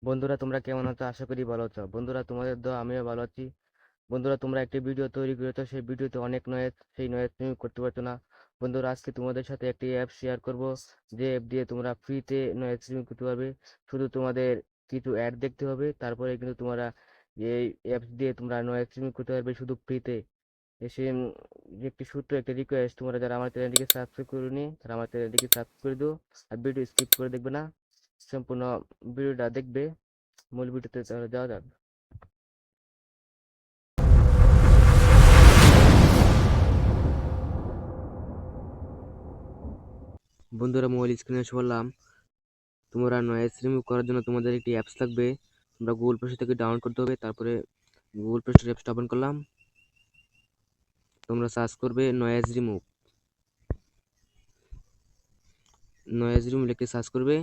বন্ধুরা তোমরা কেমন আছো? আশা করি ভালো আছো। বন্ধুরা তোমাদের দোয়া আমিও ভালো আছি। বন্ধুরা তোমরা একটি ভিডিও তৈরি করেছো, সেই ভিডিওতে অনেক নয়েজ, সেই নয়েজ তুমি করতে পারছো না। বন্ধুরা আজকে তোমাদের সাথে একটি অ্যাপ শেয়ার করব, যে অ্যাপ দিয়ে তোমরা ফ্রিতে নয়েজ রিমুভ করতে পারবে। শুধু তোমাদের কিছু অ্যাড দেখতে হবে, তারপরে কিন্তু তোমরা এই অ্যাপস দিয়ে তোমরা নয়েজ রিমুভ করতে পারবে শুধু ফ্রিতে। এসে একটি ছোট্ট একটা রিকোয়েস্ট, তোমরা যারা আমার চ্যানেলটিকে সাবস্ক্রাইব করোনি তারা আমার চ্যানেলটিকে সাবস্ক্রাইব করে দিও। আর ভিডিও স্কিপ করে দেখবে না, সম্পূর্ণ ভিডিওটা দেখবে। মূল ভিডিওতে তাহলে যাওয়া যাক। বন্ধুরা মোবাইল স্ক্রিনে এসে বললাম, তোমরা নয়েজ রিমুভ করার জন্য তোমাদের একটি অ্যাপস লাগবে। তোমরা গুগল প্লে থেকে ডাউনলোড করতে হবে। তারপরে গুগল প্লে স্টোর অ্যাপসটা ওপেন করলাম। তোমরা সার্চ করবে নয়েজ রিমুভ। নয়েজ রিমুভ লিখে সার্চ করবে,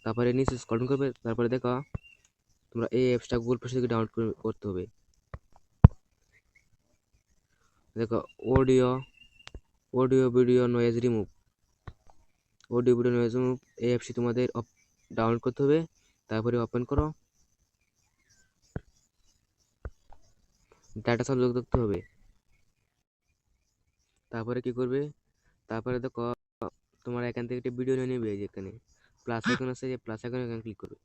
তারপরে নিচে স্ক্রল করবে। তারপরে দেখো তোমরা এই অ্যাপসটা গুগল প্লে থেকে ডাউনলোড করতে হবে। দেখো audio audio video noise remove. Audio video noise remove এই অ্যাপসটি তোমাদের ডাউনলোড করতে হবে। তারপরে ওপেন করো, ডাটা সংযোগ করতে হবে। তারপরে কি করবে, তারপরে দেখো তোমার এখান থেকে একটা ভিডিও নিয়ে নেবে। যেখানে প্লাস আইকন আছে, যে প্লাস আইকন এখানে ক্লিক করবে।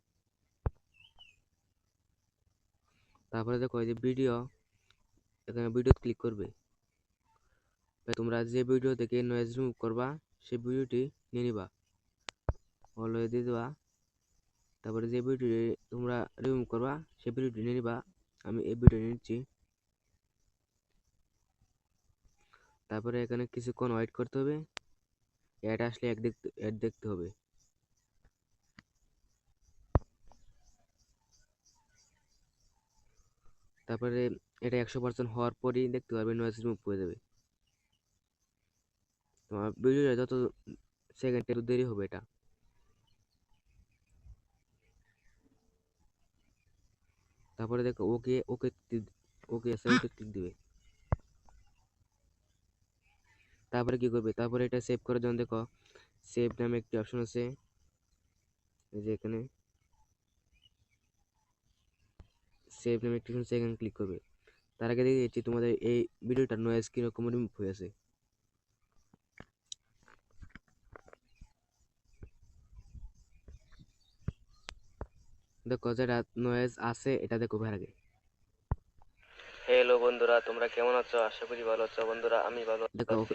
তারপরে দেখো এই যে ভিডিও, এখানে ভিডিও ক্লিক করবে। তোমরা যে ভিডিও থেকে নয়েজ রিমুভ করবা সেই ভিডিওটি নিয়ে নিবা, অলওয়ে দিয়ে দেবা। তারপরে যে ভিডিও তোমরা রিমুভ করবা সেই ভিডিওটি নিয়ে নিবা। আমি এই ভিডিও নিচ্ছি। তারপরে এখানে কিছুক্ষণ ওয়েট করতে হবে। অ্যাড আসলে অ্যাড দেখতে হবে। তারপরে এটা 100% হওয়ার পরই দেখতে পারবে নয়েজ রিমুভ হয়ে যাবে। তোমার ভিডিওটা যত সেকেন্ডের দেরি হবে এটা। তারপরে দেখো ওকে ওকে ওকে আছে, ওকে ক্লিক দিবে। তারপরে কি করবে, তারপরে এটা সেভ করার জন্য দেখো সেভ নামে একটি অপশন আছে, এই যে এখানে সেভ নামে একটি অপশন আছে, এখানে ক্লিক করবে। তার আগে দেখে দিচ্ছি তোমাদের এই ভিডিওটার নয়েজ কিরকম রিমুভ হয়েছে। দেখো যেটা নয়েজ আছে এটা দেখো ভার আগে। হ্যালো বন্ধুরা তোমরা কেমন আছো? আশা করি ভালো আছো। বন্ধুরা আমি ভালো দেখো আছি।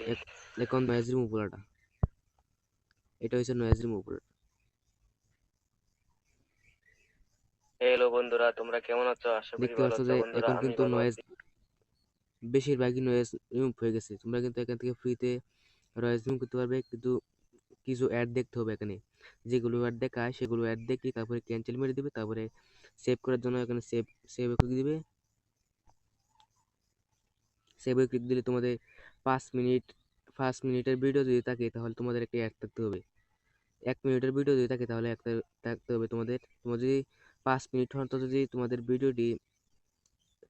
এখন নয়েজ রিমুভ বলাটা, এটা হচ্ছে নয়েজ রিমুভ। হ্যালো বন্ধুরা তোমরা কেমন আছো? আশা করি দেখতে ভালো পাচ্ছ আছো। যে বন্ধুরা এখন আমি কিন্তু ভালো নয়েজ, আছি। বেশিরভাগই নয়েজ রিমুভ হয়ে গেছে। তোমরা কিন্তু এখান থেকে ফ্রিতে নয়েজ রিমুভ করতে পারবে, কিন্তু কিছু অ্যাড দেখতে হবে এখানে। যেগুলো অ্যাড দেখায় সেগুলো অ্যাড দেখি, তারপরে ক্যান্সেল মেরে দিবে। তারপরে সেভ করার জন্য এখানে সেভ সেভ ক্লিক দিবে। সেভে ক্লিক দিলে তোমাদের 5 মিনিট 5 মিনিটের ভিডিও যদি থাকে তাহলে তোমাদের একটা অ্যাড থাকতে হবে। 1 মিনিটের ভিডিও যদি থাকে তাহলে একটা থাকতে হবে তোমাদের। তোমার যদি 5 মিনিট অন্তর যদি তোমাদের ভিডিওটি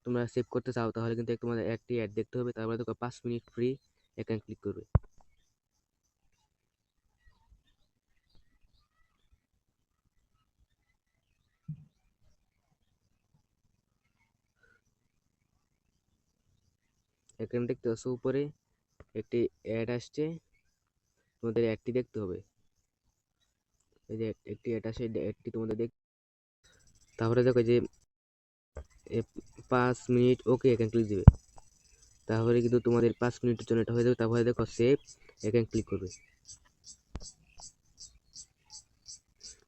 তোমরা সেভ করতে চাও তাহলে কিন্তু তোমাদের একটি অ্যাড দেখতে হবে। তারপরে দেখো 5 মিনিট ফ্রি, এখানে ক্লিক করবে। এখানে দেখতে পাচ্ছ উপরে একটি অ্যাড আসছে, তোমাদের অ্যাডটি দেখতে হবে। এই যে একটি অ্যাড আসে, অ্যাডটি তোমাদের তারপরে দেখো যে 5 মিনিট ওকে, এখানে ক্লিক দিবে। তাহলে কিন্তু তোমাদের 5 মিনিটের জন্য এটা হয়ে যাবে। তারপরে দেখো সেভ, এখানে ক্লিক করবে।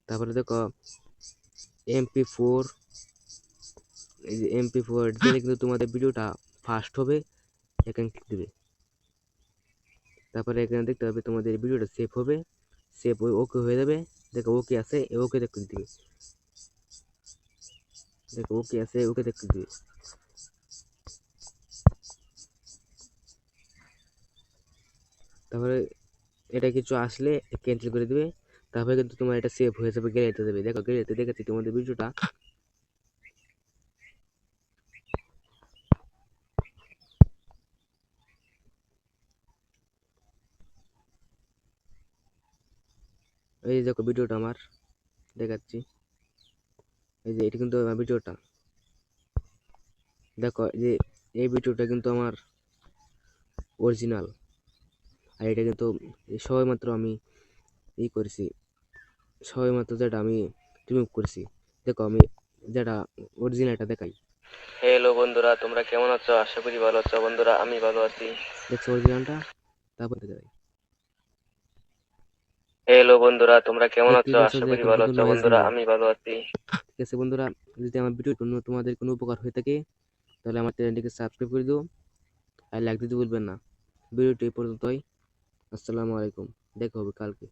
তারপরে দেখো MP4, এই যে MP4 দিলে কিন্তু তোমাদের ভিডিওটা ফাস্ট হবে, এখানে ক্লিক দিবে। তারপরে এখানে দেখতে পাবে তোমাদের ভিডিওটা সেভ হবে, সেভ ওকে হয়ে যাবে। দেখো ওকে আছে, ওকে দেখতে দিবে। দেখো ওকে আছে, ওকে দেখতে দিবে। তারপরে এটা কিছু আসলে ক্যান্সেল করে দিবে। তারপরে কিন্তু তোমার এটা সেভ হয়ে যাবে, গ্যালারিতে যাবে। দেখো গ্যালারিতে দেখাচ্ছি তোমাদের ভিডিওটা। এই দেখো ভিডিওটা আমার দেখাচ্ছি। এই যে এটা কিন্তু আমার ভিডিওটা, দেখো যে এই ভিডিওটা কিন্তু আমার অরিজিনাল, আর এটা কিন্তু সবাই মাত্র আমি করেছি, সবাই মাত্র যেটা আমি রিমুভ করেছি। দেখো আমি যেটা অরিজিনালটা দেখাই। হ্যালো বন্ধুরা, তোমরা কেমন আছো? আশা করি ভালো আছো। বন্ধুরা, আমি ভালো আছি। দেখছো অরিজিনালটা, তারপর দেখা যায়। হ্যালো বন্ধুরা, তোমরা কেমন দেখতেই আছো? পাচ্ছ আশা যে করি এখন ভালো কিন্তু আছো। নয়েজ বন্ধুরা, নেই। আমি ভালো আছি। ঠিক আছে বন্ধুরা, যদি আমার ভিডিও তোমাদের কোনো উপকার হয়ে থাকে তাহলে আমার চ্যানেলটিকে সাবস্ক্রাইব করে দিও, আর লাইক দিতে ভুলবেন না। ভিডিওটি এই পর্যন্তই। আসসালামু আলাইকুম, দেখা হবে কালকে।